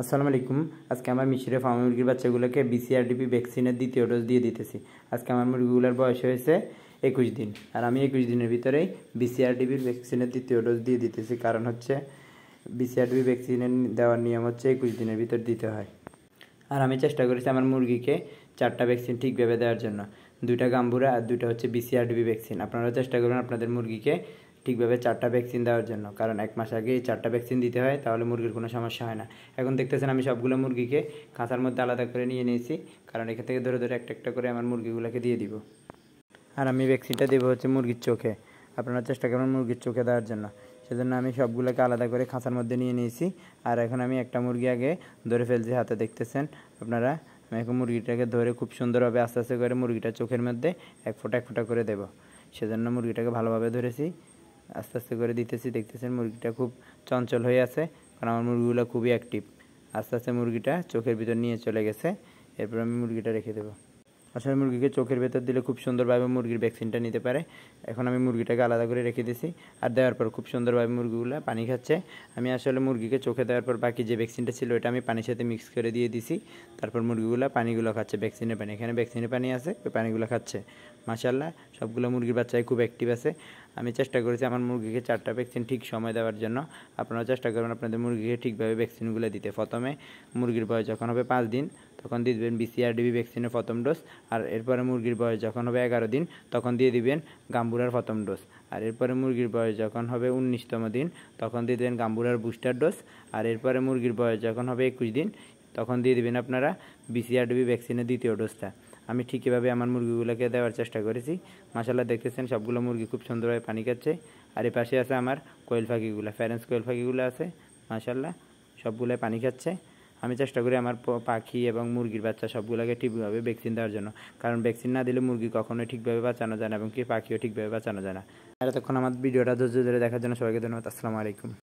আসসালামু আলাইকুম। আজকে আমার মিশরে ফার্ম মুরগির বাচ্চাগুলোকে বিসিআরডিপি ভ্যাকসিনের দ্বিতীয় ডোজ দিয়ে দিতেছি। আজকে আমার মুরগিগুলোর বয়স হয়েছে 21 দিন, আর আমি 21 দিনের ভিতরেই বিসিআরডিপির ভ্যাকসিনের দ্বিতীয় ডোজ দিয়ে দিতেছি। কারণ হচ্ছে বিসিআরডিপি ভ্যাকসিনের দেওয়ার নিয়ম হচ্ছে 21 দিনের ভিতর দিতে হয়। আর আমি চেষ্টা করেছি আমার মুরগিকে 4টা ভ্যাকসিন ঠিকভাবে দেওয়ার জন্য, 2টা গাম্বুরা আর 2টা হচ্ছে বিসিআরডিপি ভ্যাকসিন। আপনারা চেষ্টা করবেন আপনাদের মুরগিকে ঠিকভাবে 4টা ভ্যাকসিন দেওয়ার জন্য, কারণ 1 মাস আগে এই 4টা ভ্যাকসিন দিতে হয়, তাহলে মুরগির কোনো সমস্যা হয় না। এখন দেখতেছেন আমি সবগুলো মুরগিকে খাঁচার মধ্যে আলাদা করে নিয়ে নিয়েছি, কারণ এখান থেকে ধরে ধরে একটা একটা করে আমার মুরগিগুলোকে দিয়ে দিব। আর আমি ভ্যাকসিনটা দেবো হচ্ছে মুরগির চোখে। আপনারা চেষ্টা করবেন মুরগির চোখে দেওয়ার জন্য, সেজন্য আমি সবগুলোকে আলাদা করে খাঁচার মধ্যে নিয়ে নিয়েছি। আর এখন আমি একটা মুরগি আগে ধরে ফেলছি হাতে, দেখতেছেন আপনারা। আমি এখন মুরগিটাকে ধরে খুব সুন্দরভাবে আস্তে আস্তে করে মুরগিটার চোখের মধ্যে এক ফোঁটা করে দেব। সেজন্য মুরগিটাকে ভালোভাবে ধরেছি, আস্তে আস্তে করে দিতেছি। দেখতেছেন মুরগিটা খুব চঞ্চল হয়ে আছে, কারণ আমার মুরগিগুলো খুবই অ্যাক্টিভ। আস্তে আস্তে মুরগিটা চোখের ভিতর নিয়ে চলে গেছে। এরপর আমি মুরগিটা রেখে দেবো। আসলে মুরগিকে চোখের ভেতর দিলে খুব সুন্দরভাবে মুরগির ভ্যাকসিনটা নিতে পারে। এখন আমি মুরগিটাকে আলাদা করে রেখে দিয়েছি, আর দেওয়ার পর খুব সুন্দরভাবে মুরগিগুলো পানি খাচ্ছে। আমি আসলে মুরগিকে চোখে দেওয়ার পর বাকি যে ভ্যাকসিনটা ছিল ওটা আমি পানির সাথে মিক্স করে দিয়ে দিছি। তারপর মুরগিগুলো পানিগুলো খাচ্ছে, ভ্যাকসিনের পানি। এখানে ভ্যাকসিনের পানি আছে, ওই পানিগুলো খাচ্ছে। মাশাআল্লাহ, সবগুলো মুরগির বাচ্চাই খুব অ্যাক্টিভ আছে। আমি চেষ্টা করেছি আমার মুরগিকে 4টা ভ্যাকসিন ঠিক সময় দেওয়ার জন্য। আপনারা চেষ্টা করবেন আপনাদের মুরগিকে ঠিকভাবে ভ্যাকসিনগুলো দিতে। প্রথমে মুরগির বয়স যখন হবে 5 দিন তখন দিয়ে দেবেন বিসিআরডিবি ভ্যাকসিনের প্রথম ডোজ। আর এরপরে মুরগির বয়স যখন হবে 11 দিন তখন দিয়ে দিবেন গাম্বুরার প্রথম ডোজ। আর এরপরে মুরগির বয়স যখন হবে 19তম দিন তখন দিয়ে দেবেন গাম্বুরার বুস্টার ডোজ। আর এরপরে মুরগির বয়স যখন হবে 21 দিন তখন দিয়ে দিবেন আপনারা বিসিআরডিবি ভ্যাকসিনের দ্বিতীয় ডোজটা। আমি ঠিক এভাবে আমার মুরগিগুলোকে দেওয়ার চেষ্টা করেছি। মাশাআল্লাহ, দেখতেছেন সবগুলো মুরগি খুব সুন্দরভাবে পানি খাচ্ছে। আর এই পাশে আছে আমার কোয়েল পাখিগুলো, ফ্যারেন্স কোয়েল পাখিগুলো আছে। মাশাআল্লাহ, সবগুলোই পানি খাচ্ছে। আমি চেষ্টা করি আমার পাখি এবং মুরগির বাচ্চা সবগুলোকে ঠিকভাবে ভ্যাকসিন দেওয়ার জন্য, কারণ ভ্যাকসিন না দিলে মুরগি কখনোই ঠিকভাবে বাঁচানো যায় না এবং কি পাখিও ঠিকভাবে বাঁচানো যায় না। আর এতক্ষণ আমার ভিডিওটা ধৈর্য ধরে দেখার জন্য সবাইকে ধন্যবাদ। আসসালামু আলাইকুম।